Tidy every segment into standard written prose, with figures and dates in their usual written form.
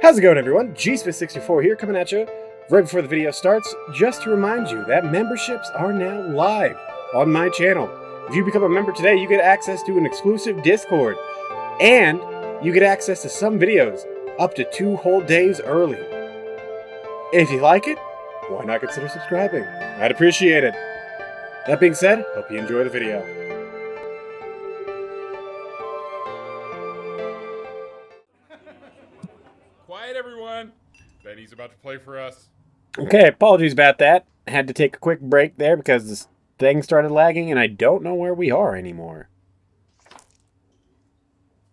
How's it going, everyone? GSpace64 here, coming at you right before the video starts, just to remind you that memberships are now live on my channel. If you become a member today, you get access to an exclusive Discord, and you get access to some videos up to 2 whole days early. If you like it, why not consider subscribing? I'd appreciate it. That being said, hope you enjoy the video. Quiet, everyone. Benny's about to play for us. Okay, apologies about that. I had to take a quick break there because this thing started lagging and I don't know where we are anymore.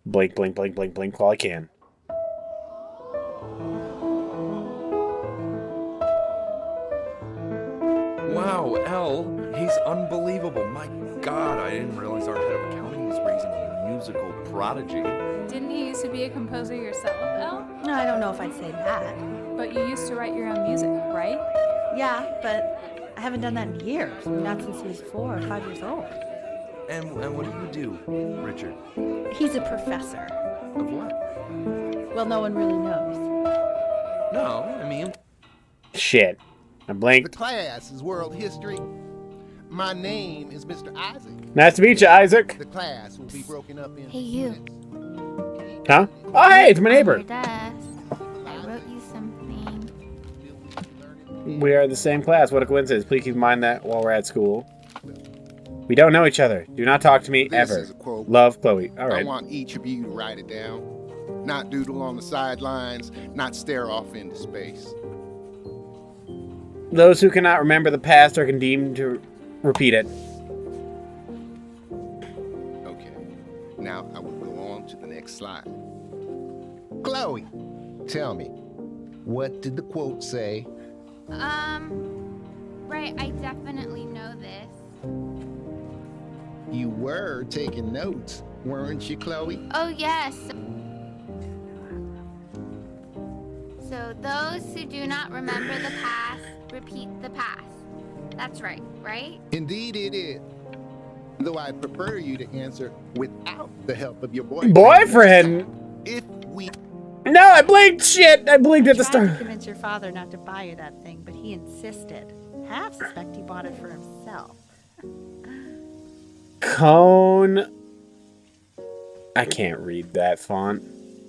Blink, blink, blink, blink, blink while I can. Wow, L, he's unbelievable. My God, I didn't realize our head of accounting was raising a musical prodigy. Didn't you used to be a composer yourself, Elle? No, I don't know if I'd say that. But you used to write your own music, right? Yeah, but I haven't done that in years. Not since he was 4 or 5 years old. And what do you do, Richard? He's a professor. Of what? Well, no one really knows. No, I mean... Shit. I blinked. The class is world history. My name is Mr. Isaac. Nice to meet you, Isaac. The class will be broken up in... Hey, you. Huh? Oh, hey, it's my neighbor. Your desk. I wrote you something. We are the same class. What a coincidence. Please keep in mind that while we're at school. We don't know each other. Do not talk to me This ever. is a quote. Love, Chloe. All I right. want each of you to write it down. Not doodle on the sidelines, not stare off into space. Those who cannot remember the past are condemned to repeat it. Okay. Now I will go on to the next slide. Chloe, tell me, what did the quote say? Right, I definitely know this. You were taking notes, weren't you, Chloe? Oh, yes. So those who do not remember the past, repeat the past. That's right, right? Indeed it is. Though I'd prefer you to answer without the help of your boyfriend. Boyfriend? If we... No, I blinked. Shit, I blinked at the Tried to start. convince your father not to buy you that thing, but he insisted. Half suspect he bought it for himself. Cone. I can't read that font.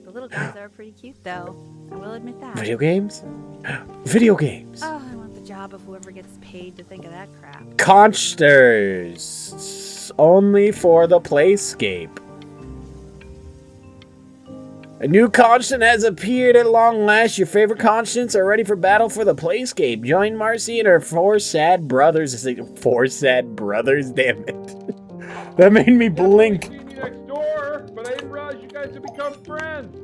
The little guys are pretty cute, though. I will admit that. Video games? Video games. Oh, I want the job of whoever gets paid to think of that crap. Consters. Only for the playscape. A new constant has appeared at long last. Your favorite constants are ready for battle for the playscape. Join Marcy and her 4 sad brothers. 4 sad brothers, damn it. That made me blink. See me next door, but I didn't realize you guys had become friends.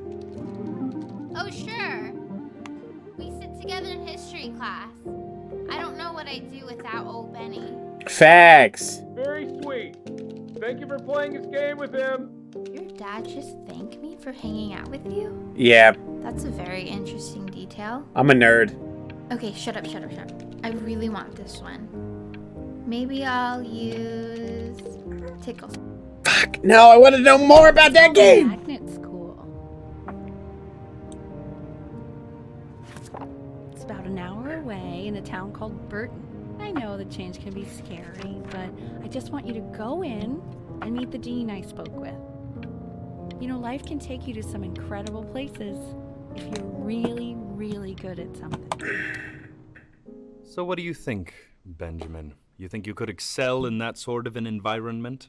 Oh, sure. We sit together in history class. I don't know what I'd do without old Benny. Facts. Very sweet. Thank you for playing this game with him. Your dad just thanked me for hanging out with you? Yeah, That's a very interesting detail. I'm a nerd. Okay, shut up. I really want this one. Maybe I'll use Tickles. Fuck. No, I want to know more about that game. Magnet's cool. It's about an hour away in a town called Burton. I know the change can be scary, but I just want you to go in and meet the dean I spoke with. You know, life can take you to some incredible places if you're really, really good at something. So what do you think, Benjamin? You think you could excel in that sort of an environment?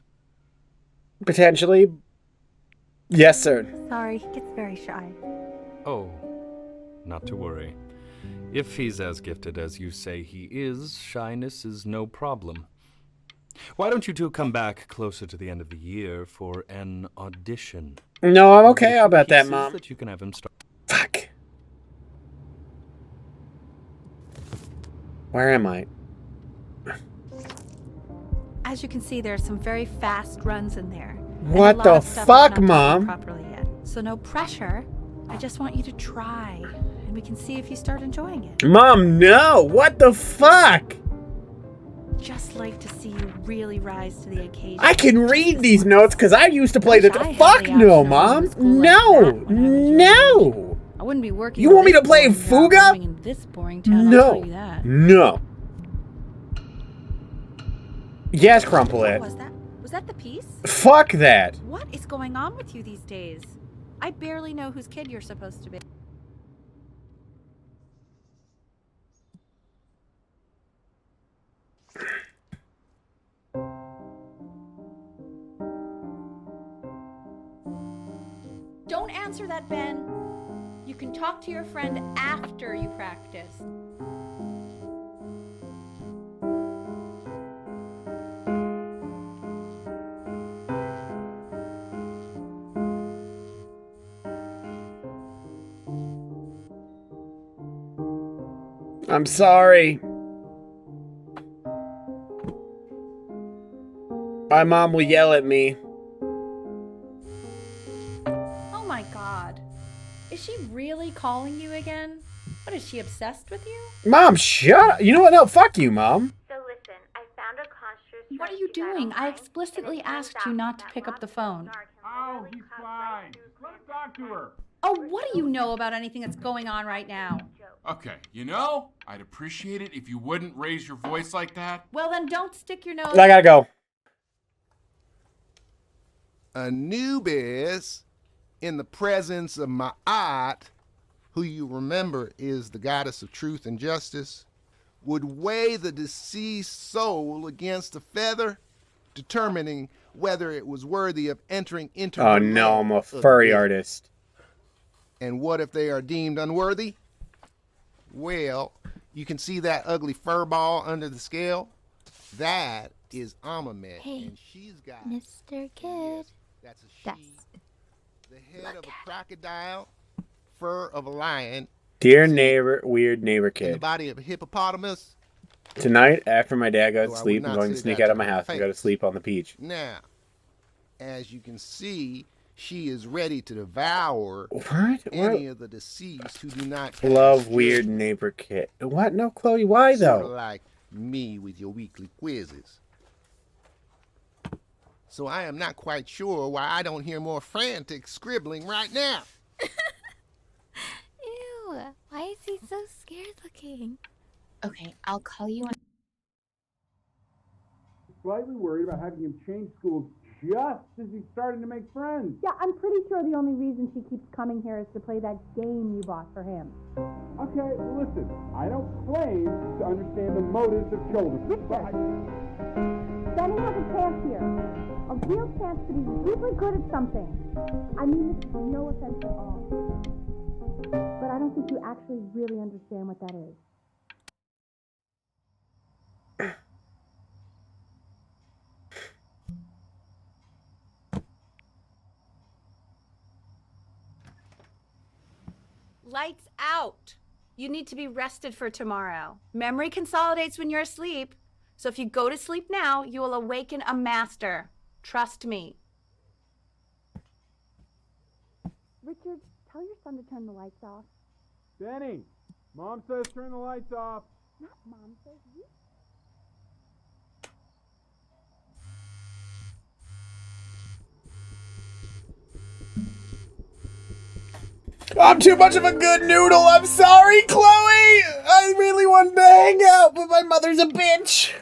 Potentially. Yes, sir. Sorry, he gets very shy. Oh, not to worry. If he's as gifted as you say he is, shyness is no problem. Why don't you two come back closer to the end of the year for an audition? No, I'm okay. How about that, Pieces Mom? that you can have him start. Fuck. Where am I? As you can see, there are some very fast runs in there. And What a lot the of stuff is fuck, not done Mom? properly yet. So no pressure. I just want you to try, and we can see if you start enjoying it. Mom, no! What the fuck? Just like to see you really rise to the occasion. I can read these notes because I used to play the... Wish I had Fuck the no, option of Mom! going to school like No! that when I was your age. No! I wouldn't be working. You in want me this to play boring job Fuga? living in this boring town, I'll No. tell you that. No. Yes, What Crumplet. was that? Was that the piece? Fuck that. What is going on with you these days? I barely know whose kid you're supposed to be. Don't answer that, Ben. You can talk to your friend after you practice. I'm sorry. My mom will yell at me. Oh my god. Is she really calling you again? What, is she obsessed with you? Mom, shut up. You know what? No, fuck you, Mom. So listen, I found a construct. What are you doing? I explicitly asked you not to pick up the phone. Oh, he's fine. Let him talk to her. Oh, what do you know about anything that's going on right now? Okay, you know, I'd appreciate it if you wouldn't raise your voice like that. Well, then don't stick your nose... I gotta go. Anubis, in the presence of Ma'at, who you remember is the goddess of truth and justice, would weigh the deceased soul against a feather, determining whether it was worthy of entering into Oh the no, land I'm a of the furry dead. artist. And what if they are deemed unworthy? Well, you can see that ugly fur ball under the scale? That is Amamet, Hey, and she's got... Mr. Kid. That's a she. That's... The head of a crocodile, fur of a lion, Dear neighbor, weird neighbor and the kid. body of a hippopotamus. Tonight, after my dad goes Though to I sleep, would I'm not going to say sneak that out to of my her house and go to face. sleep on the beach. Now, as you can see, she is ready to devour What? any What? of the deceased who do not Love cast weird judgment. neighbor kid. What? No, Chloe, why Sorta though? like me with your weekly quizzes. So I am not quite sure why I don't hear more frantic scribbling right now. Ew, why is he so scared looking? Okay, I'll call you when... Slightly worried about having him change schools just as he's starting to make friends. Yeah, I'm pretty sure the only reason she keeps coming here is to play that game you bought for him. Okay, listen, I don't claim to understand the motives of children. But Benny has a chance here. A real chance to be really good at something. I mean this with no offense at all. But I don't think you actually really understand what that is. Lights out. You need to be rested for tomorrow. Memory consolidates when you're asleep. So if you go to sleep now, you will awaken a master. Trust me. Richard, tell your son to turn the lights off. Benny, Mom says turn the lights off. Not Mom says you. I'm too much of a good noodle. I'm sorry, Chloe. I really wanted to hang out, but my mother's a bitch.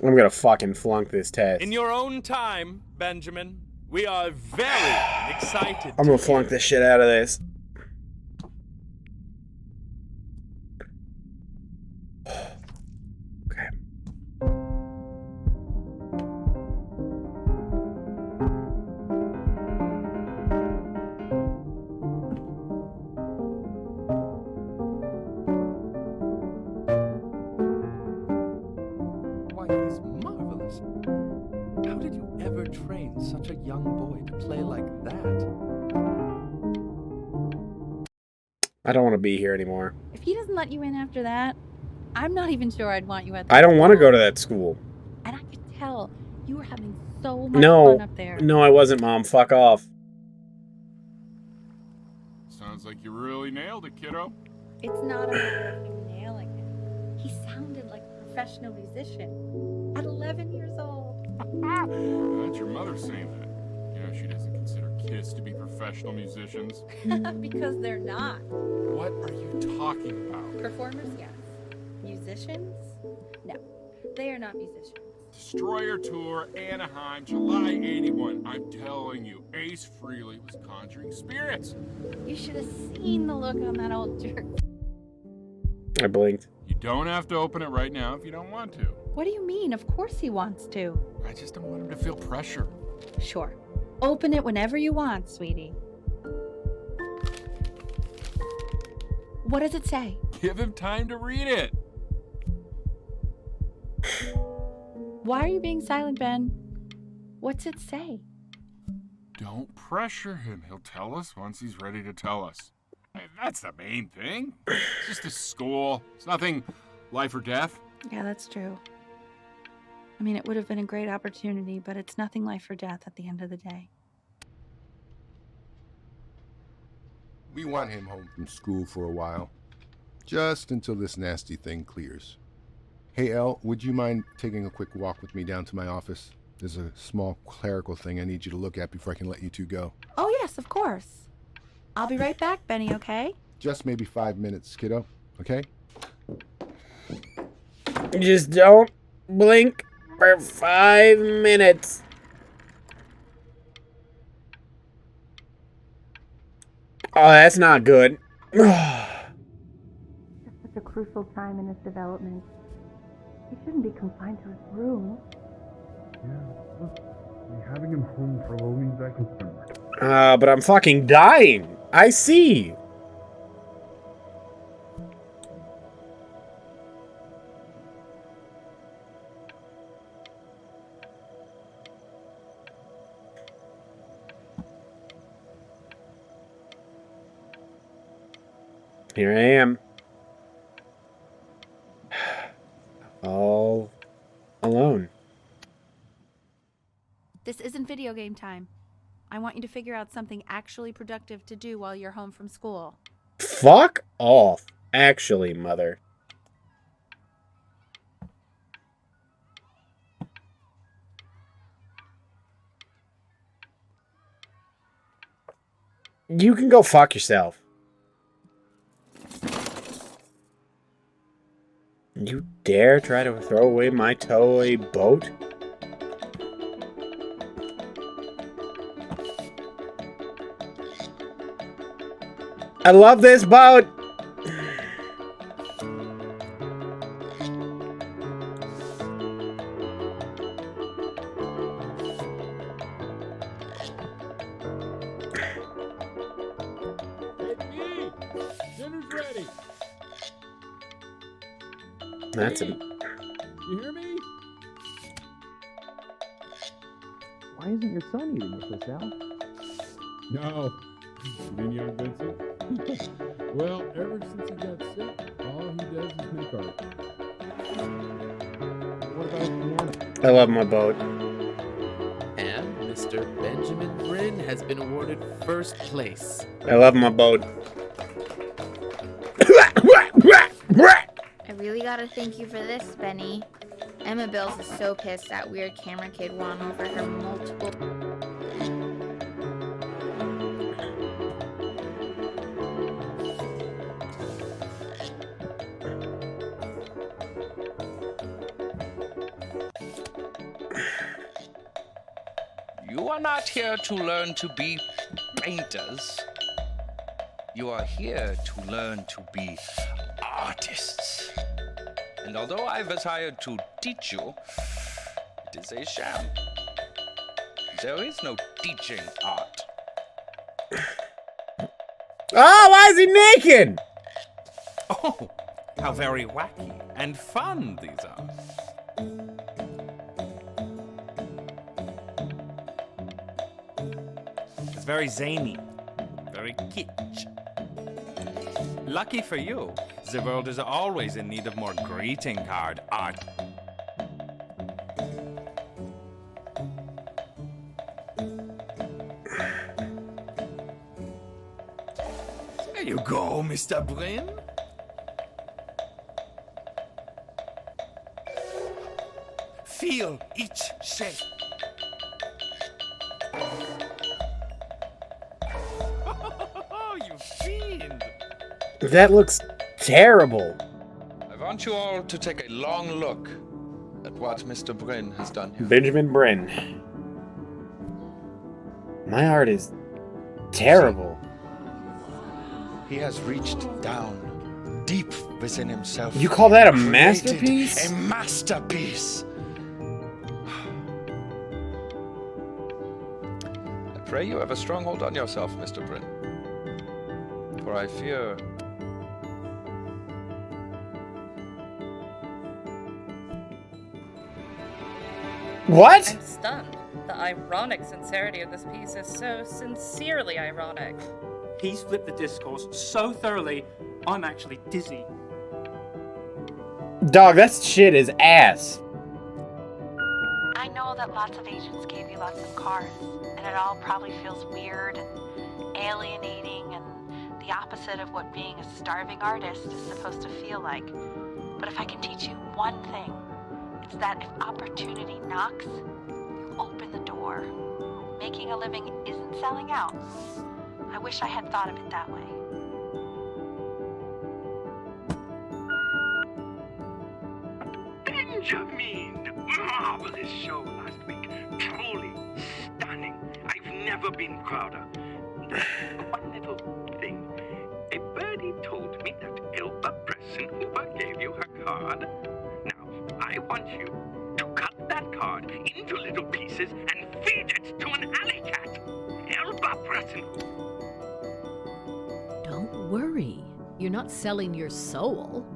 I'm gonna fucking flunk this test. In your own time, Benjamin, we are very excited. I'm gonna flunk the shit out of this. Okay. Why, he's marvelous. How did you ever train such a young boy to play like that? I don't want to be here anymore. If he doesn't let you in after that, I'm not even sure I'd want you at the I don't want to school. go to that school. And I could tell You were having so much No. fun up there. No, I wasn't, Mom. Fuck off. Sounds like you really nailed it, kiddo. It's not a matter of him nailing it. He sounded like a professional musician at 11 years old. That's your mother saying that. You know, she doesn't consider kids to be professional musicians. Because they're not. What are you talking about? Performers, yes. Musicians? No. They are not musicians. Destroyer Tour, Anaheim, July 81. I'm telling you, Ace Frehley was conjuring spirits. You should have seen the look on that old jerk. I blinked. You don't have to open it right now if you don't want to. What do you mean? Of course he wants to. I just don't want him to feel pressure. Sure. Open it whenever you want, sweetie. What does it say? Give him time to read it. Why are you being silent, Ben? What's it say? Don't pressure him. He'll tell us once he's ready to tell us. That's the main thing. It's just a school. It's nothing life or death. Yeah, that's true. I mean, it would have been a great opportunity, but it's nothing life or death at the end of the day. We want him home from school for a while. Just until this nasty thing clears. Hey, Elle, would you mind taking a quick walk with me down to my office? There's a small clerical thing I need you to look at before I can let you two go. Oh, yes, of course. I'll be right back, Benny, okay? Just maybe 5 minutes, kiddo, okay? Just don't blink for 5 minutes. Oh, that's not good. It's such a crucial time in his development. He shouldn't be confined to his room. Yeah, look, having him home for low means I can spend more. But I'm fucking dying. I see. Here I am. All alone. This isn't video game time. I want you to figure out something actually productive to do while you're home from school. Fuck off. Actually, mother. You can go fuck yourself. You dare try to throw away my toy boat? I love this boat! Dinner's ready. That's a... You hear me? Why isn't your son eating with us, Al? No. You mean young Vincent? Well, ever since he got sick, all he does is make art. What about his piano? I love my boat. And Mr. Benjamin Bryn has been awarded first place. I love my boat. I really gotta thank you for this, Benny. Emma Bills is so pissed that weird camera kid won over her multiple... You are not here to learn to be painters. You are here to learn to be artists. And although I was hired to teach you, it is a sham. There is no teaching art. Oh, why is he naked? Oh, how very wacky and fun these are. It's very zany, very kitsch. Lucky for you, the world is always in need of more greeting card art. There you go, Mr. Bryn. Feel each shape. Oh, you fiend! That looks terrible. I want you all to take a long look at what Mr. Bryn has done here. Benjamin Bryn. My art is terrible. He has reached down deep within himself. You call that a created masterpiece? A masterpiece. I pray you have a strong hold on yourself, Mr. Bryn. For I fear What? I'm stunned. The ironic sincerity of this piece is so sincerely ironic. He's flipped the discourse so thoroughly, I'm actually dizzy. Dog, that shit is ass. I know that lots of agents gave you lots of cards, and it all probably feels weird and alienating and the opposite of what being a starving artist is supposed to feel like. But if I can teach you one thing, it's that if opportunity knocks, you open the door. Making a living isn't selling out. I wish I had thought of it that way. Benjamin! Marvelous show last week. Truly stunning. I've never been prouder. One little thing. A birdie told me that Elba Pressenhuber gave you her card. Now, I want you to cut that card into little pieces and feed it to an alley cat. Elba Pressenhuber. Don't worry. You're not selling your soul.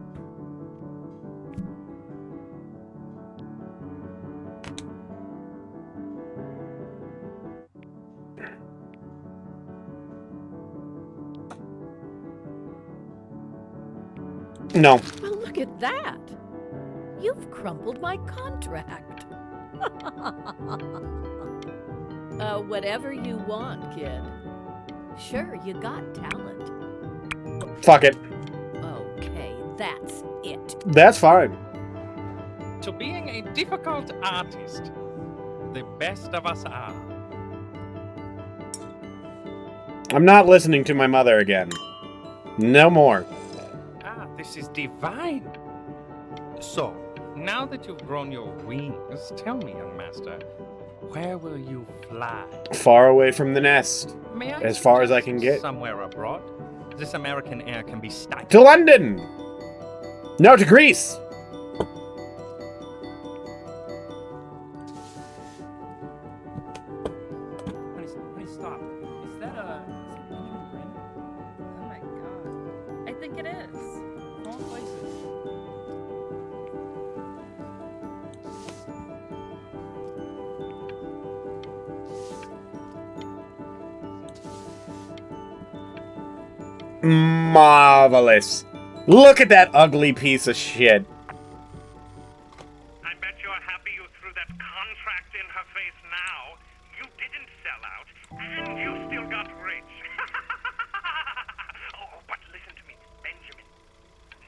No. Well, look at that. You've crumpled my contract. Whatever you want, kid. Sure, you got talent. Fuck it. Okay, that's it. That's fine. To being a difficult artist, the best of us are. I'm not listening to my mother again. No more. Ah, this is divine. So, now that you've grown your wings, tell me, young master, where will you fly? Far away from the nest. May I As far as I suggest can get. somewhere abroad? This American air can be stifled. To London! No, to Greece! Honey, stop. Is that Benjamin Bryn? Oh my god. I think it is. Wrong places. Marvelous. Look at that ugly piece of shit. I bet you're happy you threw that contract in her face now. You didn't sell out, and you still got rich. Oh, but listen to me, Benjamin.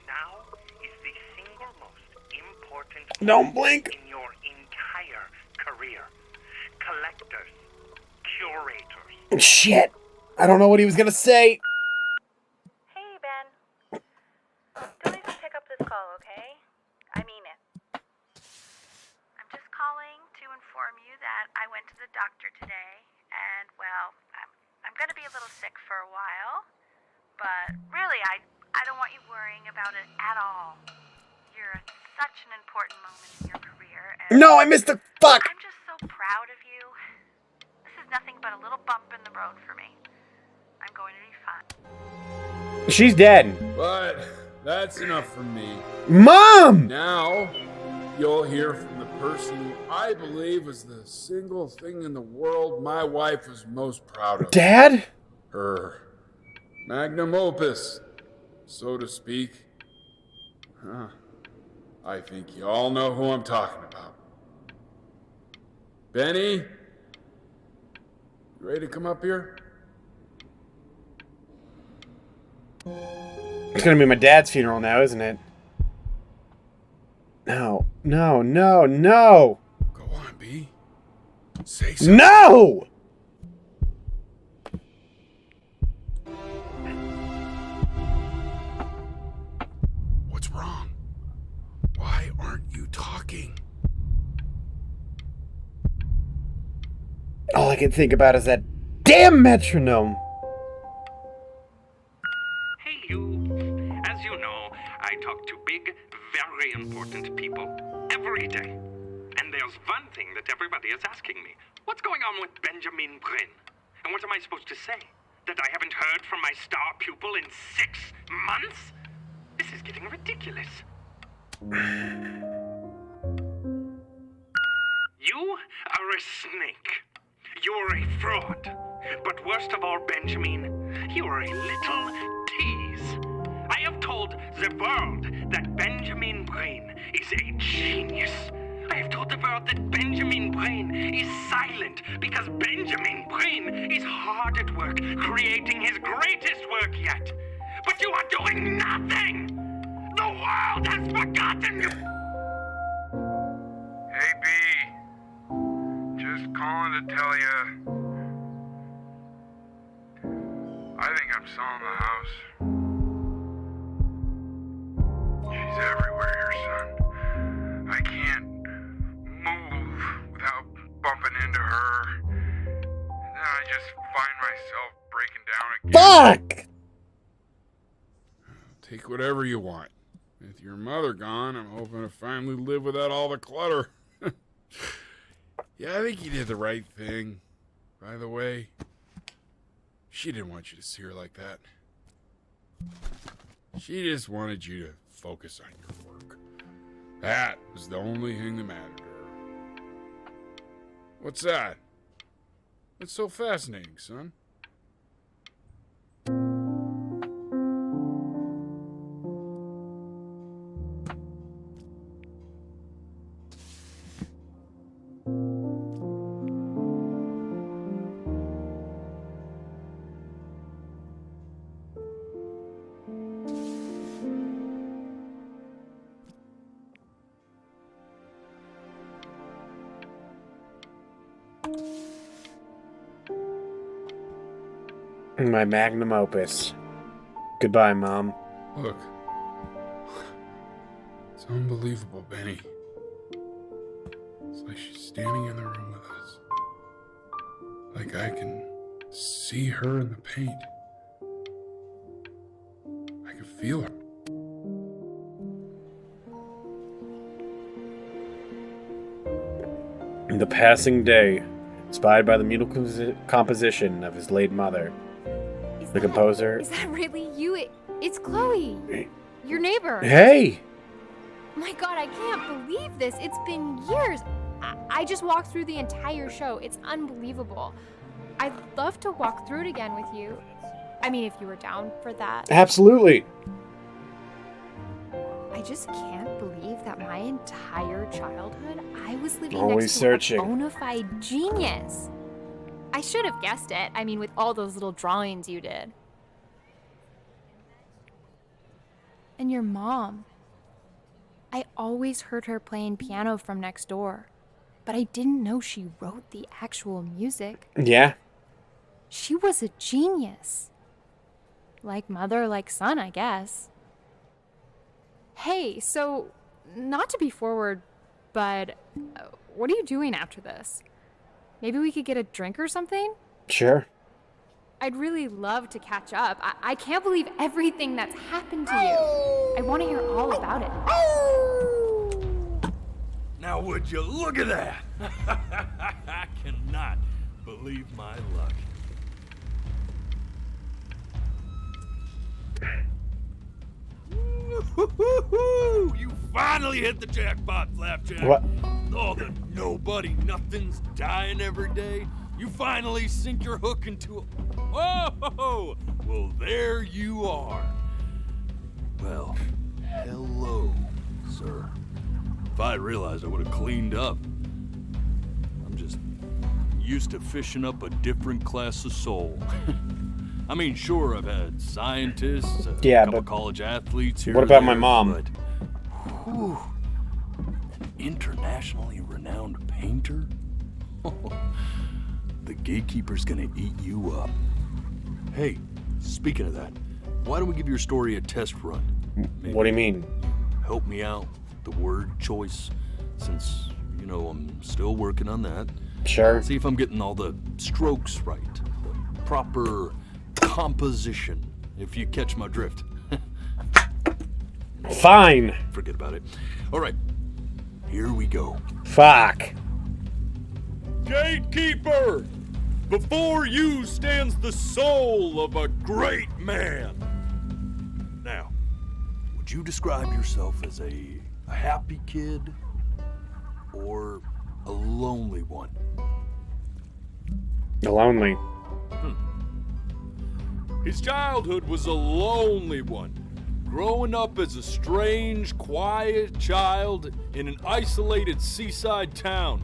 Now is the single most important Don't blink. in your entire career. Collectors, curators. Shit. I don't know what he was gonna say. Hey, Ben. Don't even pick up this call, okay? I mean it. I'm just calling to inform you that I went to the doctor today, and, well, I'm going to be a little sick for a while, but really, I don't want you worrying about it at all. You're at such an important moment in your career, and No, I missed the fuck. I'm just so proud of you. This is nothing but a little bump in the road for me. I'm going to be fine. She's dead. But that's enough for me. Mom! Now, you'll hear from the person who I believe is the single thing in the world my wife was most proud of. Dad? Her magnum opus, so to speak. Huh. I think you all know who I'm talking about. Benny? You ready to come up here? It's gonna be my dad's funeral now, isn't it? No, no, no, no! Go on, B. Say something. No! What's wrong? Why aren't you talking? All I can think about is that damn metronome. Hey, you. As you know, I talk to big, very important people every day. And there's one thing that everybody is asking me. What's going on with Benjamin Brin? And what am I supposed to say? That I haven't heard from my star pupil in 6 months? This is getting ridiculous. You are a snake. You're a fraud. But worst of all, Benjamin, you're a little tease. I have told the world that Benjamin Brin is a genius. I have told the world that Benjamin Brin is silent because Benjamin Brin is hard at work creating his greatest work yet. But you are doing nothing! The world has forgotten you! Hey, B. Just calling to tell you. I think I'm selling the house. She's everywhere here, son. I can't move without bumping into her. And then I just find myself breaking down again. Fuck! Take whatever you want. With your mother gone, I'm hoping to finally live without all the clutter. Yeah, I think you did the right thing. By the way, she didn't want you to see her like that. She just wanted you to focus on your work. That was the only thing that mattered to her. What's that? What's so fascinating, son? My magnum opus. Goodbye, Mom. Look. It's unbelievable, Benny. It's like she's standing in the room with us. Like I can see her in the paint. I can feel her. In the passing day, inspired by the musical composition of his late mother, the composer... Is that really you? It's Chloe. Your neighbor. Hey! My God, I can't believe this. It's been years. I just walked through the entire show. It's unbelievable. I'd love to walk through it again with you. I mean, if you were down for that. Absolutely. I just can't believe that my entire childhood, I was living Always next to searching. a bona fide genius. I should have guessed it. I mean, with all those little drawings you did. And your mom. I always heard her playing piano from next door, but I didn't know she wrote the actual music. Yeah. She was a genius. Like mother, like son, I guess. Hey, so, not to be forward, but what are you doing after this? Maybe we could get a drink or something? Sure. I'd really love to catch up. I can't believe everything that's happened to you. I want to hear all about it. Now would you look at that? I cannot believe my luck. You finally hit the jackpot, Flapjack. What? All the nobody nothings dying every day. You finally sink your hook into a... Oh, well, there you are. Well, hello, sir. If I realized, I would have cleaned up. I'm just used to fishing up a different class of soul. I mean, sure, I've had scientists, a Yeah, couple but college athletes here. what and about my there, mom? But, whew, internationally renowned painter? The gatekeeper's gonna eat you up. Hey, speaking of that, why don't we give your story a test run? Maybe What do you mean? help me out with the word choice, since, you know, I'm still working on that. Sure. See if I'm getting all the strokes right, the proper composition, if you catch my drift. Fine. Forget about it. All right, here we go. Fuck. Gatekeeper! Before you stands the soul of a great man. Now, would you describe yourself as a happy kid or a lonely one? Lonely. His childhood was a lonely one, growing up as a strange, quiet child in an isolated seaside town.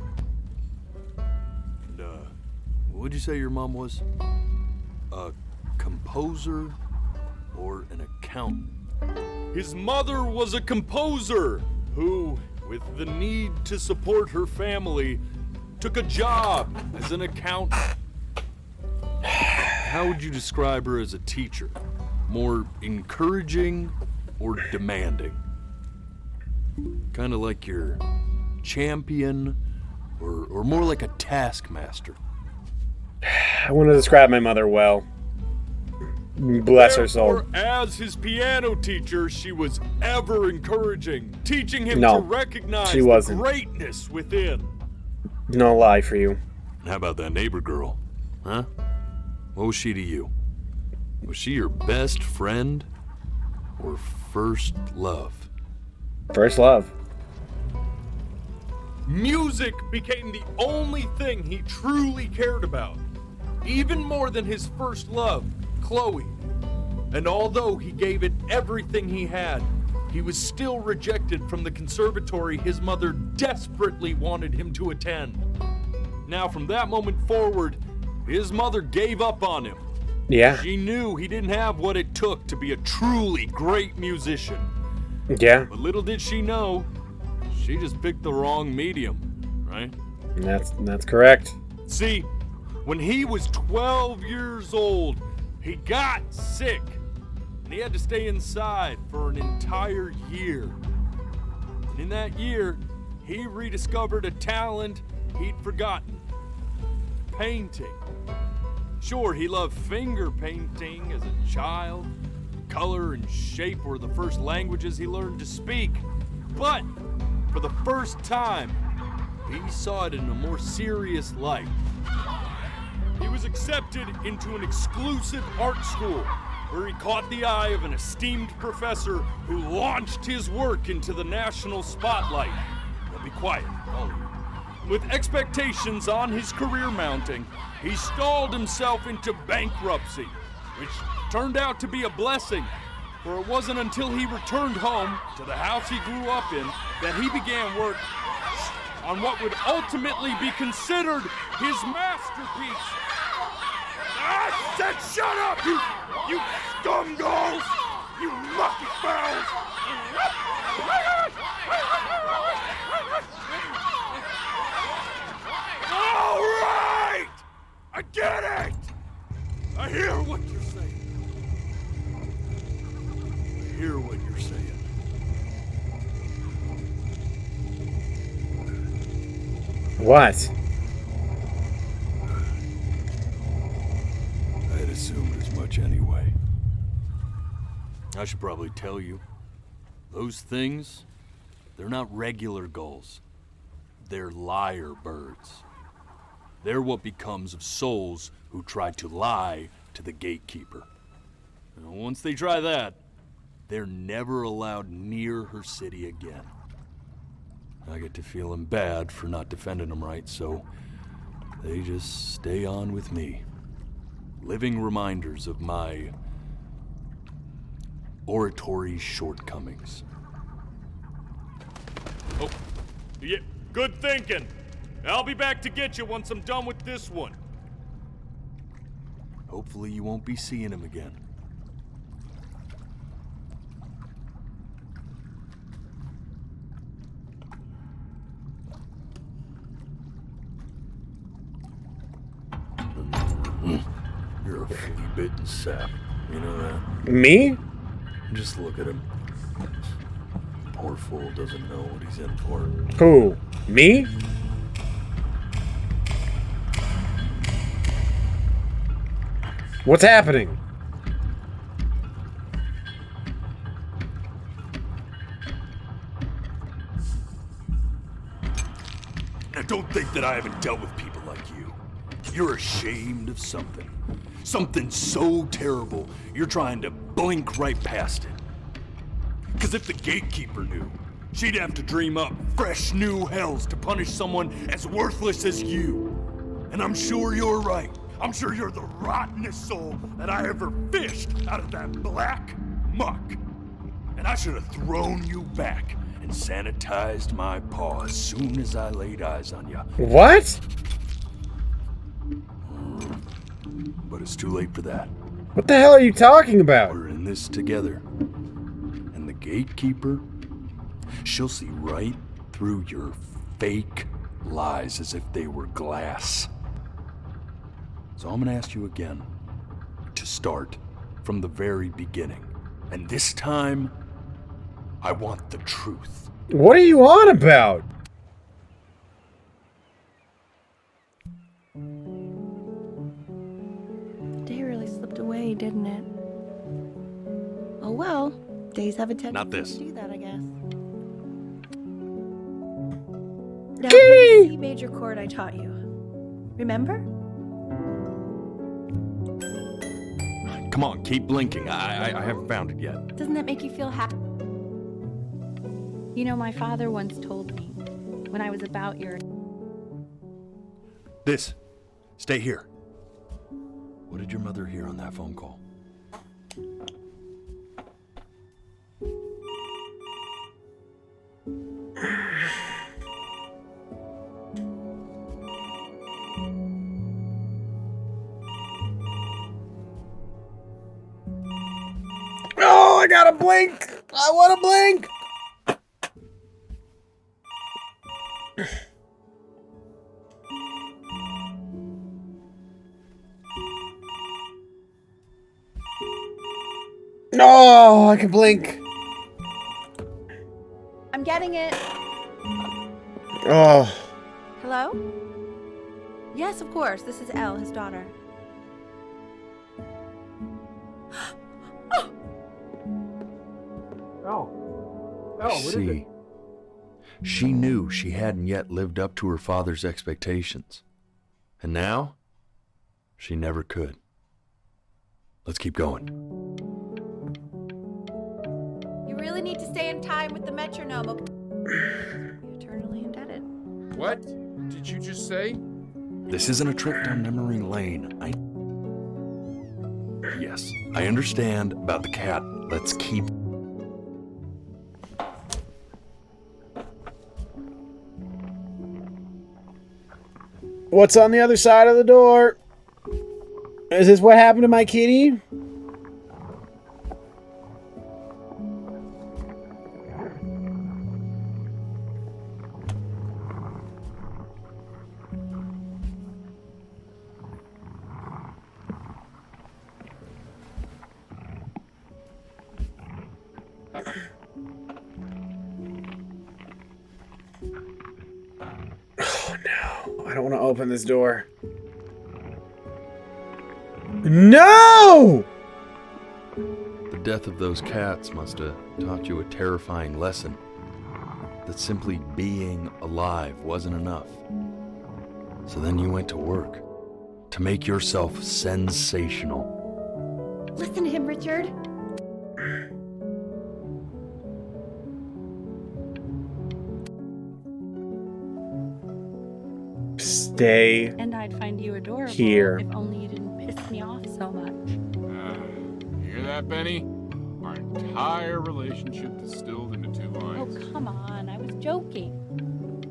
And, what'd you say your mom was? A composer or an accountant? His mother was a composer who, with the need to support her family, took a job as an accountant. How would you describe her as a teacher? More encouraging or demanding? Kind of like your champion or more like a taskmaster? I want to describe my mother well. Bless her soul. Therefore, as his piano teacher, she was ever encouraging, teaching him No, to recognize she the wasn't. greatness within. No lie for you. How about that neighbor girl? Huh? What was she to you? Was she your best friend or first love? First love. Music became the only thing he truly cared about, even more than his first love, Chloe. And although he gave it everything he had, he was still rejected from the conservatory his mother desperately wanted him to attend. Now, from that moment forward, his mother gave up on him. Yeah. She knew he didn't have what it took to be a truly great musician. Yeah. But little did she know, she just picked the wrong medium, right? That's correct. See, when he was 12 years old, he got sick, and he had to stay inside for an entire year. And in that year, he rediscovered a talent he'd forgotten: painting. Sure, he loved finger painting as a child. Color and shape were the first languages he learned to speak. But for the first time, he saw it in a more serious light. He was accepted into an exclusive art school where he caught the eye of an esteemed professor who launched his work into the national spotlight. Now be quiet, all of you. With expectations on his career mounting, he stalled himself into bankruptcy, which turned out to be a blessing, for it wasn't until he returned home to the house he grew up in that he began work on what would ultimately be considered his masterpiece. I said shut up, you scumballs! You lucky fowls! All right! I get it! I hear what you're saying. I hear what you're saying. What? I had assumed as much anyway. I should probably tell you, those things, they're not regular gulls. They're liar birds. They're what becomes of souls who try to lie to the gatekeeper. And once they try that, they're never allowed near her city again. I get to feeling bad for not defending them right, so they just stay on with me. Living reminders of my oratory shortcomings. Oh, yeah, good thinking. I'll be back to get you once I'm done with this one. Hopefully you won't be seeing him again. You're a flea-bitten sap. You know that? Me? Just look at him. Poor fool doesn't know what he's in for. Who? Me? What's happening? Now don't think that I haven't dealt with people like you. You're ashamed of something. Something so terrible, you're trying to blink right past it. Because if the gatekeeper knew, she'd have to dream up fresh new hells to punish someone as worthless as you. And I'm sure you're right. I'm sure you're the rottenest soul that I ever fished out of that black muck. And I should have thrown you back and sanitized my paw as soon as I laid eyes on you. What? But it's too late for that. What the hell are you talking about? We're in this together. And the gatekeeper, she'll see right through your fake lies as if they were glass. So I'm gonna ask you again to start from the very beginning. And this time, I want the truth. What are you on about? Day really slipped away, didn't it? Oh well, days have a tendency Not this. to do that, I guess. Now, the C major chord I taught you. Remember? Come on, keep blinking. I haven't found it yet. Doesn't that make you feel happy? You know, my father once told me when I was about your... This. Stay here. What did your mother hear on that phone call? Oh, I gotta blink! I wanna blink! No, I can blink. I'm getting it. Oh. Hello? Yes, of course. This is Elle, his daughter. See, she knew she hadn't yet lived up to her father's expectations. And now, she never could. Let's keep going. You really need to stay in time with the metronome, okay? You're eternally indebted. What did you just say? This isn't a trip down memory lane. Yes, I understand about the cat. Let's keep... What's on the other side of the door? Is this what happened to my kitty? Oh no, I don't want to open this door. No! The death of those cats must have taught you a terrifying lesson. That simply being alive wasn't enough. So then you went to work to make yourself sensational. Listen to him, Richard. Stay And I'd find you adorable here. if only you didn't piss me off so much. Hear that, Benny? Our entire relationship distilled into 2 Oh, lines. come on. I was joking.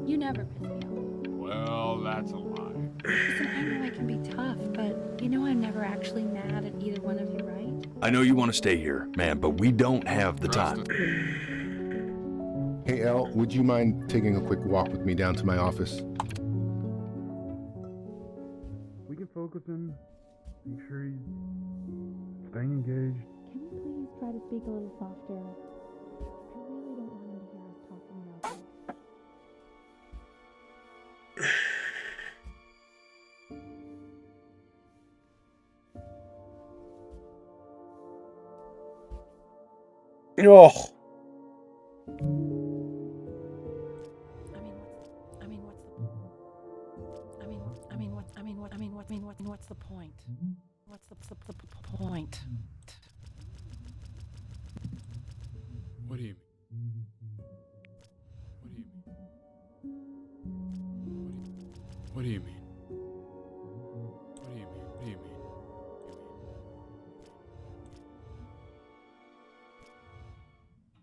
You never piss me off. Well, that's a lie. Listen, I know I can be tough, but you know I'm never actually mad at either one of you, right? I know you want to stay here, man, but we don't have the time. Hey, Elle, would you mind taking a quick walk with me down to my office? We can focus him, make sure he's staying engaged. Can we please try to speak a little softer? I really don't want him to hear us talking about this. Oh. What's the point? What's the point? What do you mean? What do you mean? What do you mean? What do you mean?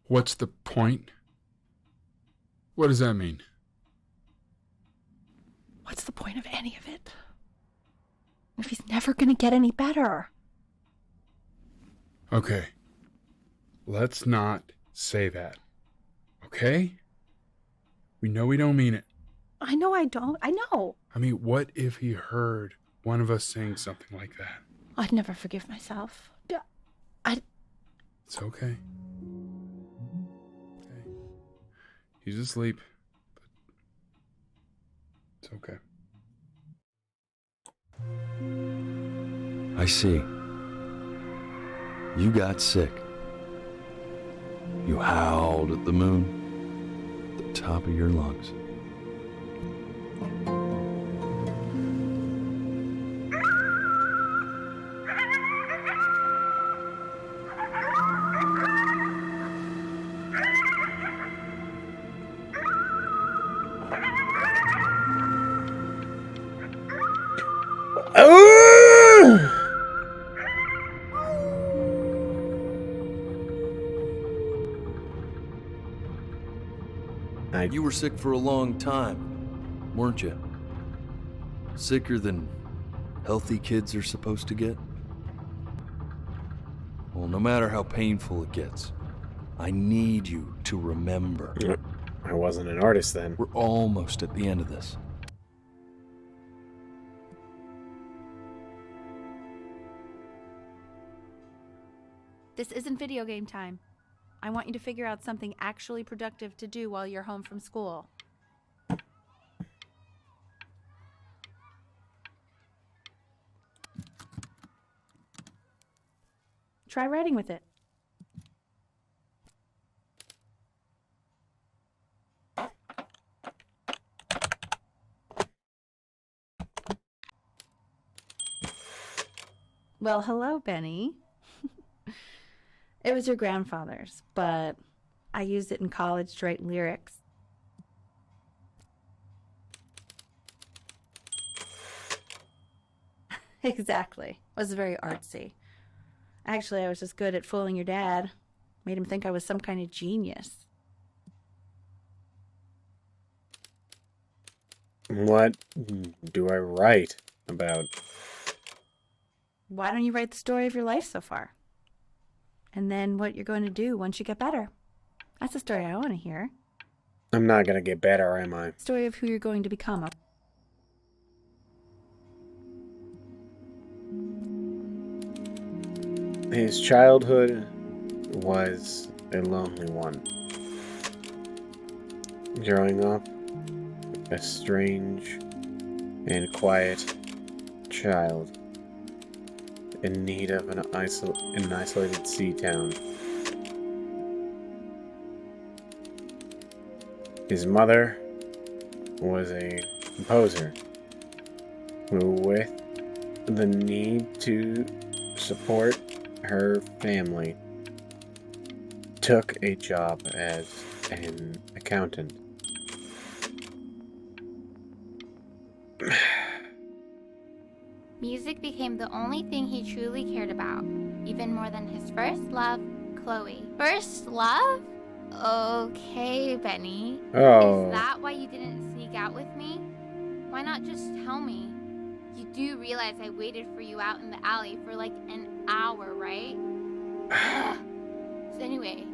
What's the point? What does that mean? What's the point of any of it? If he's never gonna get any better. Okay. Let's not say that. Okay? We know we don't mean it. I know I don't. I know. I mean, what if he heard one of us saying something like that? I'd never forgive myself. It's okay. Okay. He's asleep. But it's okay. I see. You got sick. You howled at the moon, at the top of your lungs. You were sick for a long time, weren't you? Sicker than healthy kids are supposed to get? Well, no matter how painful it gets, I need you to remember. I wasn't an artist then. We're almost at the end of this. This isn't video game time. I want you to figure out something actually productive to do while you're home from school. Try writing with it. Well, hello, Benny. It was your grandfather's, but I used it in college to write lyrics. Exactly. It was very artsy. Actually, I was just good at fooling your dad. Made him think I was some kind of genius. What do I write about? Why don't you write the story of your life so far? And then what you're going to do once you get better. That's the story I want to hear. I'm not gonna get better, am I? Story of who you're going to become. His childhood was a lonely one. Growing up, a strange and quiet child in need of an isolated sea town. His mother was a composer who, with the need to support her family, took a job as an accountant. Music became the only thing he truly cared about, even more than his first love, Chloe. First love? Okay, Benny. Oh. Is that why you didn't sneak out with me? Why not just tell me? You do realize I waited for you out in the alley for like an hour, right? So anyway,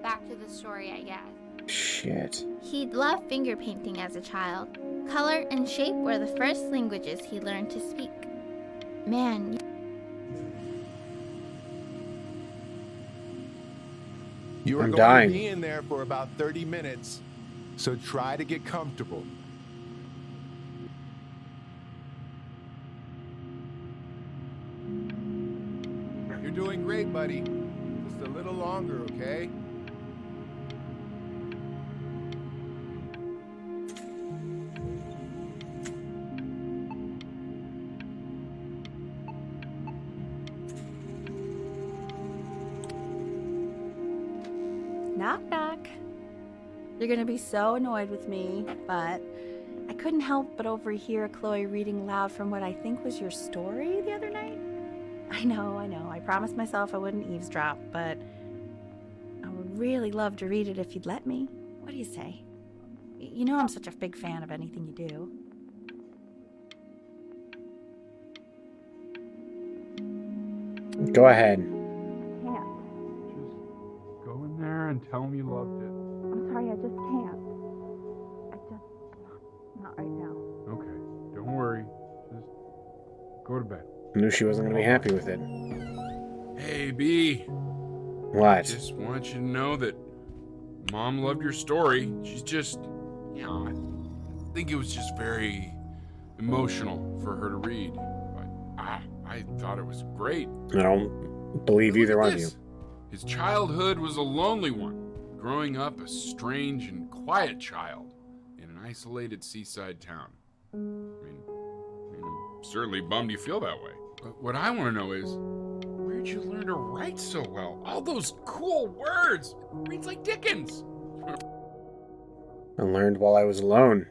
back to the story, I guess. Shit. He'd loved finger painting as a child. Color and shape were the first languages he learned to speak. Man, You are I'm going dying. to be in there for about 30 minutes, so try to get comfortable. You're doing great, buddy. Just a little longer, okay? Knock, knock. You're gonna be so annoyed with me, but I couldn't help but overhear Chloe reading loud from what I think was your story the other night. I know. I promised myself I wouldn't eavesdrop, but I would really love to read it if you'd let me. What do you say? You know I'm such a big fan of anything you do. Go ahead. Can't. Just go in there and tell him you loved it. I'm sorry, I just can't. Not right now. Okay, don't worry. Just go to bed. I knew she wasn't going to be happy with it. Hey, B. What? Just want you to know that Mom loved your story. She's just, you know, I think it was just very emotional for her to read. But I thought it was great. I don't believe Look either at one of this. you. His childhood was a lonely one, growing up a strange and quiet child in an isolated seaside town. I mean, I'm certainly bummed you feel that way. But what I want to know is, where'd you learn to write so well? All those cool words! Reads like Dickens! I learned while I was alone.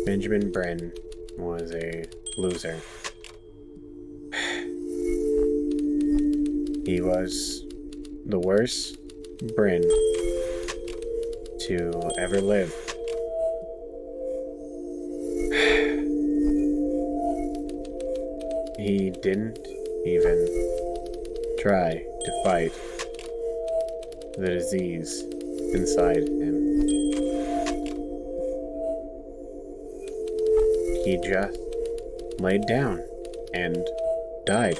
Benjamin Brenn was a loser. He was the worst Brenn to ever live. He didn't even try to fight the disease inside him. He just laid down and died.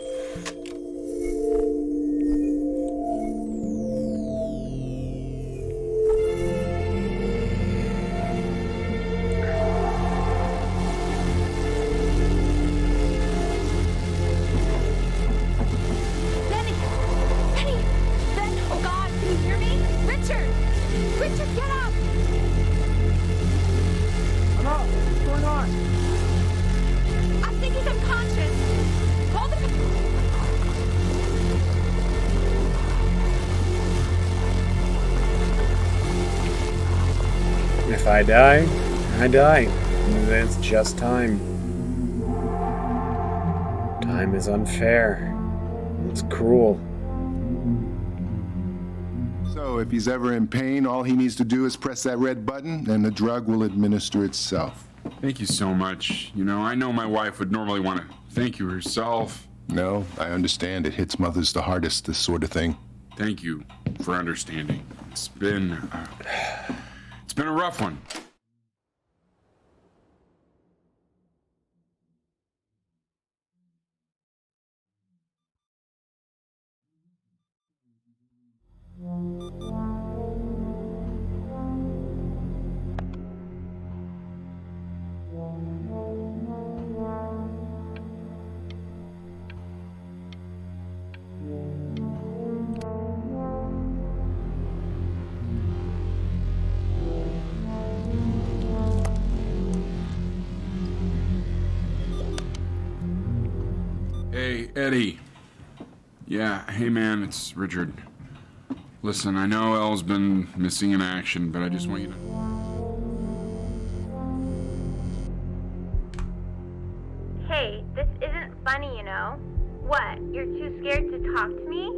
If I die, I die. It's just time. Time is unfair. It's cruel. So if he's ever in pain, all he needs to do is press that red button and the drug will administer itself. Thank you so much. You know, I know my wife would normally want to thank you herself. No, I understand. It hits mothers the hardest, this sort of thing. Thank you for understanding. It's been a rough one. Hey, Eddie. Yeah, hey man, it's Richard. Listen, I know Elle's been missing in action, but I just want you to... Hey, this isn't funny, you know? What, you're too scared to talk to me?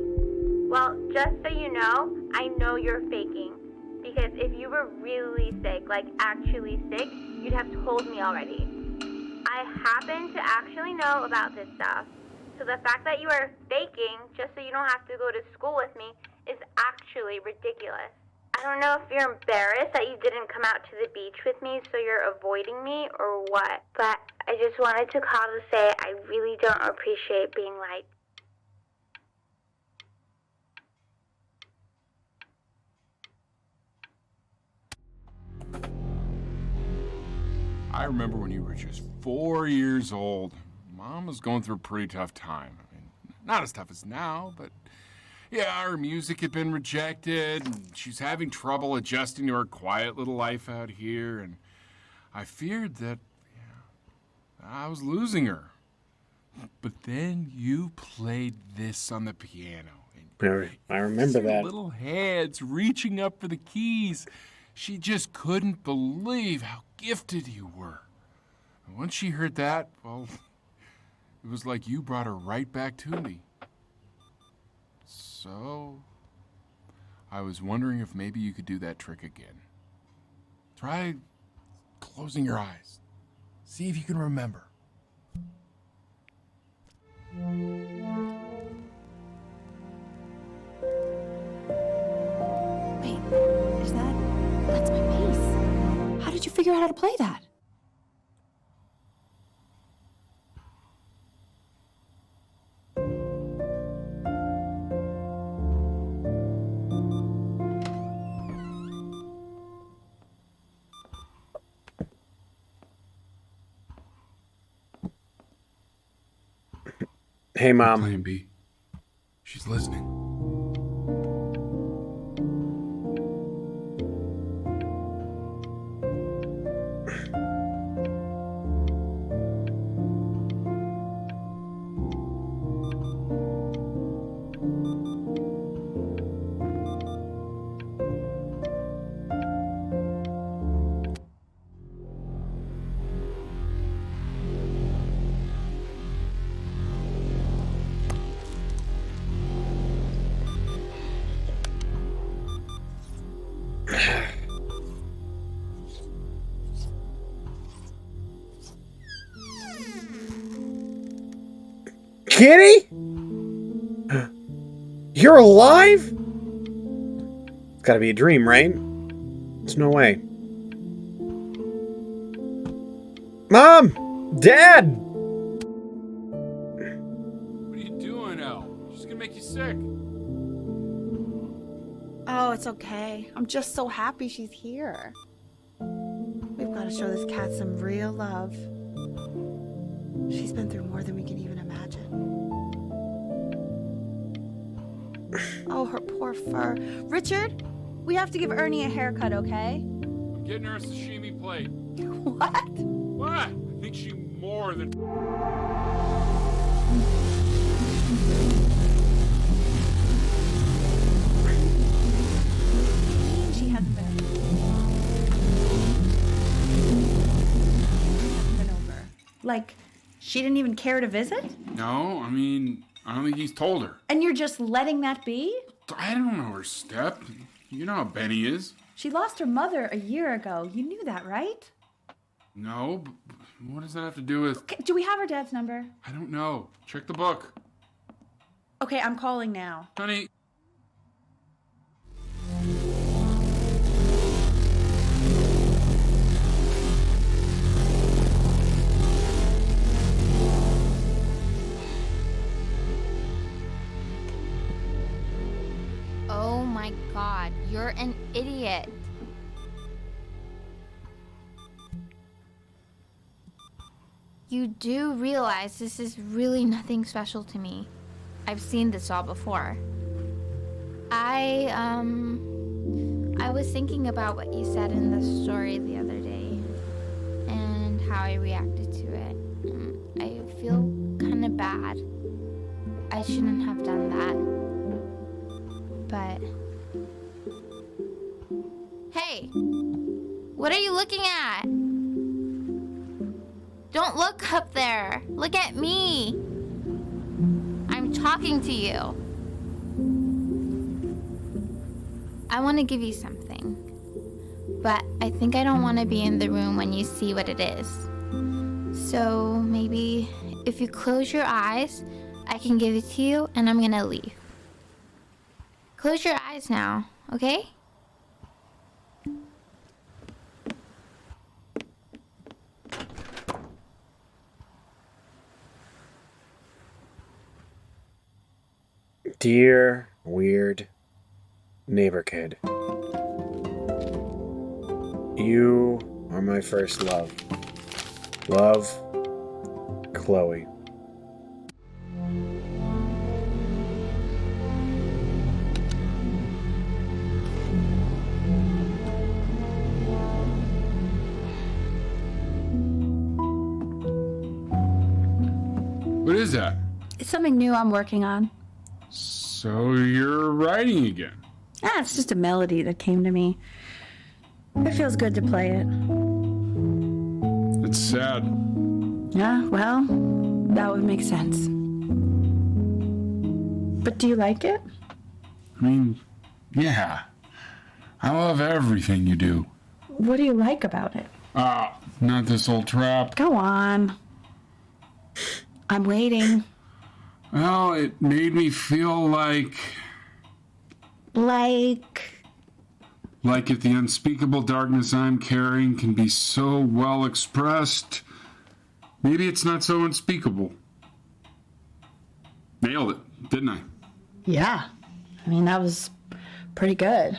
Well, just so you know you're faking. Because if you were really sick, like actually sick, you'd have told me already. I happen to actually know about this stuff. So the fact that you are faking just so you don't have to go to school with me is actually ridiculous. I don't know if you're embarrassed that you didn't come out to the beach with me, so you're avoiding me or what. But I just wanted to call to say I really don't appreciate being like, I remember when you were just 4 years old. Mom was going through a pretty tough time. I mean, not as tough as now, but yeah, her music had been rejected, and she's having trouble adjusting to her quiet little life out here, and I feared that I was losing her. But then you played this on the piano. I remember Your that. little hands reaching up for the keys. She just couldn't believe how gifted you were. And once she heard that, well, it was like you brought her right back to me. So, I was wondering if maybe you could do that trick again. Try closing your eyes. See if you can remember. Wait, that's my bass. How did you figure out how to play that? Hey, Mom. Plan B. She's listening. Kitty? You're alive? It's gotta be a dream, right? There's no way. Mom! Dad! What are you doing, Elle? She's gonna make you sick. Oh, it's okay. I'm just so happy she's here. We've got to show this cat some real love. She's been through more than we can even imagine. Oh, her poor fur. Richard, we have to give Ernie a haircut, okay? I'm getting her a sashimi plate. What? What? I think she more than... She hasn't been over. Like, she didn't even care to visit? No, I mean, I don't think he's told her. And you're just letting that be? I don't know her step. You know how Benny is. She lost her mother a year ago. You knew that, right? No, but what does that have to do with... Okay, do we have her dad's number? I don't know. Check the book. Okay, I'm calling now. Honey. Oh my god, you're an idiot. You do realize this is really nothing special to me. I've seen this all before. I was thinking about what you said in the story the other day and how I reacted to it. I feel kind of bad. I shouldn't have done that. But... Hey! What are you looking at? Don't look up there. Look at me. I'm talking to you. I want to give you something. But I think I don't want to be in the room when you see what it is. So maybe if you close your eyes, I can give it to you and I'm gonna leave. Close your eyes now, okay? Dear weird neighbor kid, you are my first love. Love, Chloe. What is that? It's something new I'm working on. So you're writing again? It's just a melody that came to me. It feels good to play it. It's sad. Yeah, well, that would make sense. But do you like it? I mean, yeah. I love everything you do. What do you like about it? Not this old trap. Go on. I'm waiting. Well, it made me feel like if the unspeakable darkness I'm carrying can be so well expressed, maybe it's not so unspeakable. Nailed it, didn't I? Yeah. I mean, that was pretty good.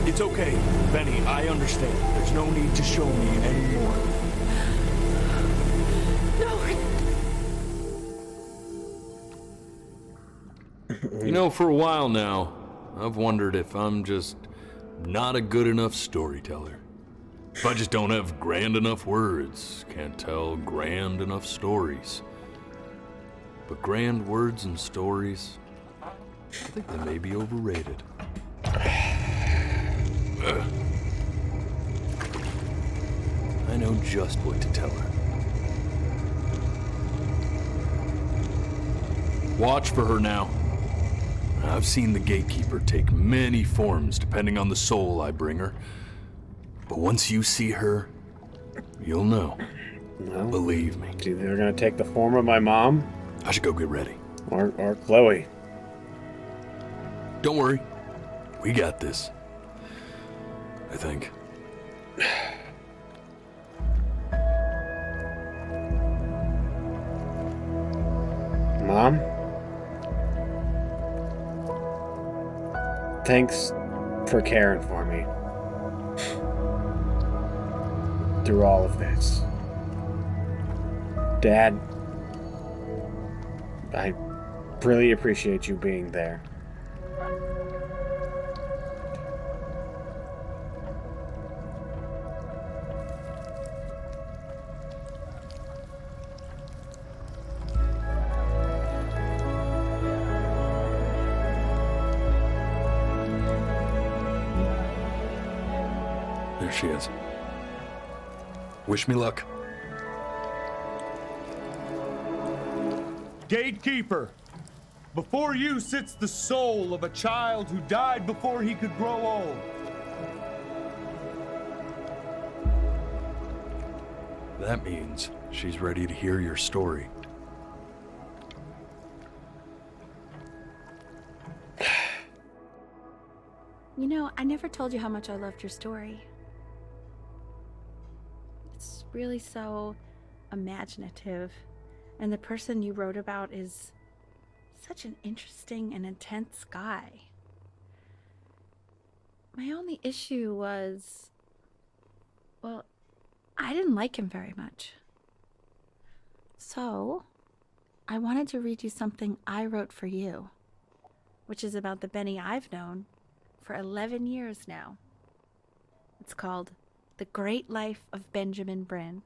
It's okay, Benny, I understand. There's no need to show me anymore. You know, for a while now, I've wondered if I'm just not a good enough storyteller. If I just don't have grand enough words, can't tell grand enough stories. But grand words and stories, I think they may be overrated. I know just what to tell her. Watch for her now. I've seen the gatekeeper take many forms depending on the soul I bring her. But once you see her, you'll know. Well, believe me. It's either gonna take the form of my mom. I should go get ready. Or Chloe. Don't worry. We got this. I think. Mom? Thanks for caring for me. Through all of this. Dad, I really appreciate you being there. There she is. Wish me luck. Gatekeeper, before you sits the soul of a child who died before he could grow old. That means she's ready to hear your story. You know, I never told you how much I loved your story. It's really so imaginative, and the person you wrote about is such an interesting and intense guy. My only issue was, well, I didn't like him very much. So, I wanted to read you something I wrote for you, which is about the Benny I've known for 11 years now. It's called The Great Life of Benjamin Bryn.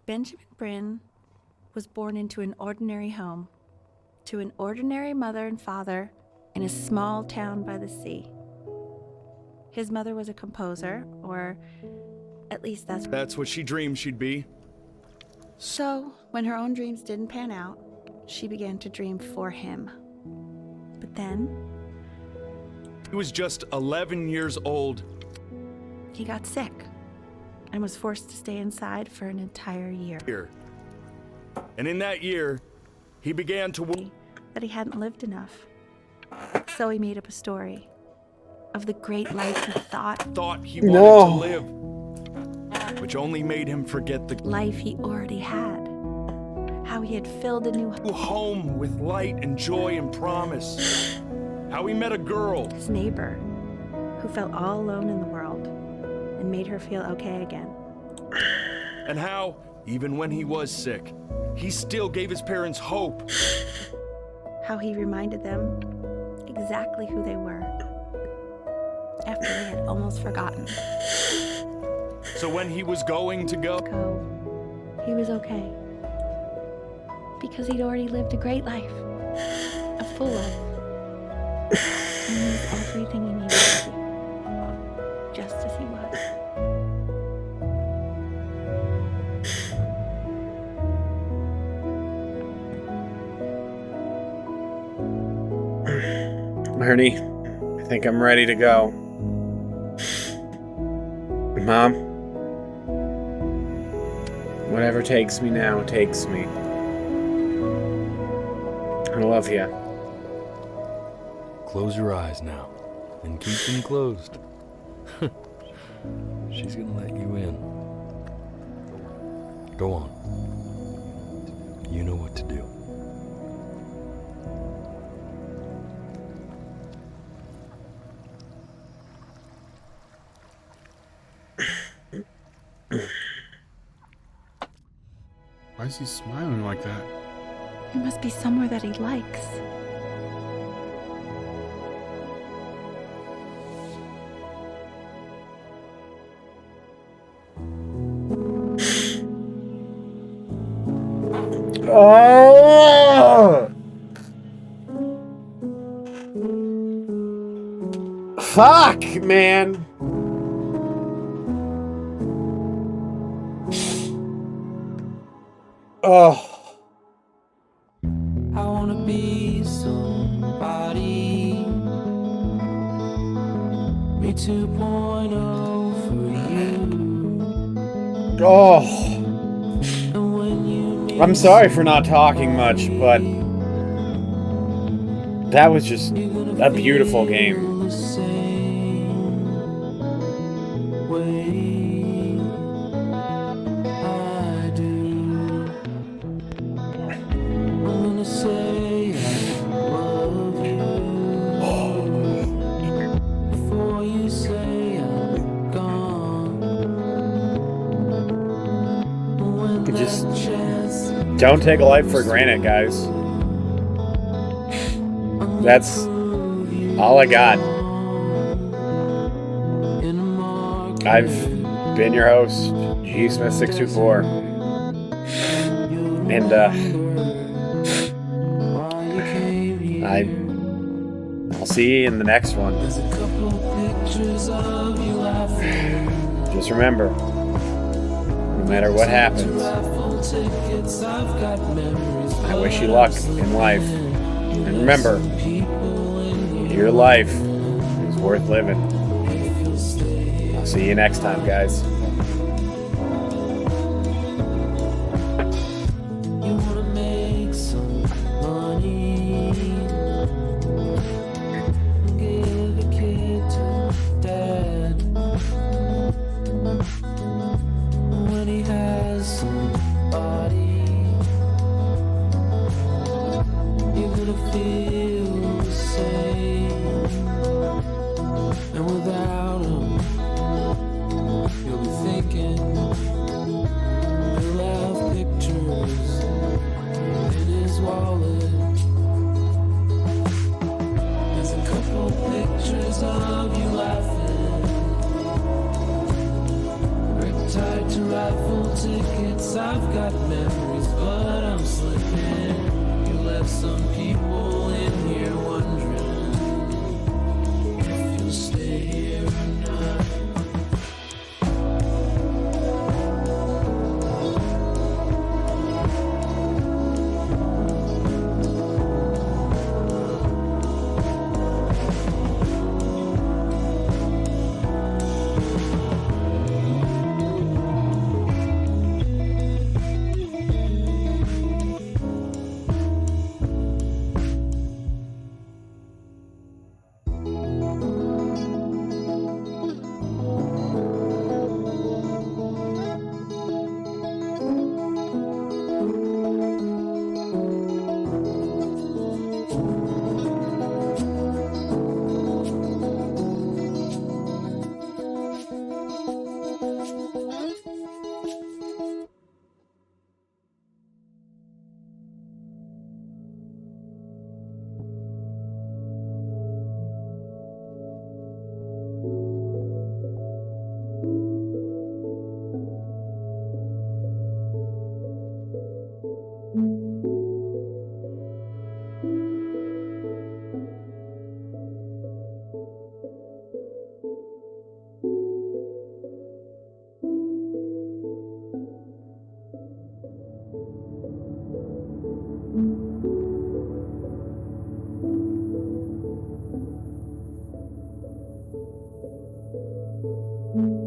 Benjamin Bryn was born into an ordinary home, to an ordinary mother and father in a small town by the sea. His mother was a composer, or at least That's what she dreamed she'd be. So, when her own dreams didn't pan out, she began to dream for him. But then, He was just 11 years old. he got sick and was forced to stay inside for an entire year. And in that year, he began to That he hadn't lived enough. So he made up a story of the great life he thought he wanted to live, which only made him forget the life he already had. How he had filled a new home with light and joy and promise. How he met a girl, his neighbor, who felt all alone in the world and made her feel okay again. And how, even when he was sick, he still gave his parents hope. How he reminded them exactly who they were after they had almost forgotten. So when he was going to go, He was okay. Because he'd already lived a great life. A full life. And he was everything he needed to be. Just as he was. Ernie, I think I'm ready to go. Mom, whatever takes me now takes me. I love you. Close your eyes now, and keep them closed. She's gonna let you in. Go on. You know what to do. Why is he smiling like that? It must be somewhere that he likes. Oh! Fuck, man. Oh. I wanna be somebody. Be 2.0 for you. Oh. I'm sorry for not talking much, but that was just a beautiful game. Just don't take a life for granted, guys. That's all I got. I've been your host, GSmith624. And I'll see you in the next one. Just remember, no matter what happens, I wish you luck in life. And remember, your life is worth living. I'll see you next time, guys. You'll be to raffle tickets. I've got memories, but I'm slipping. You left some people in here wondering if you'll stay here or not.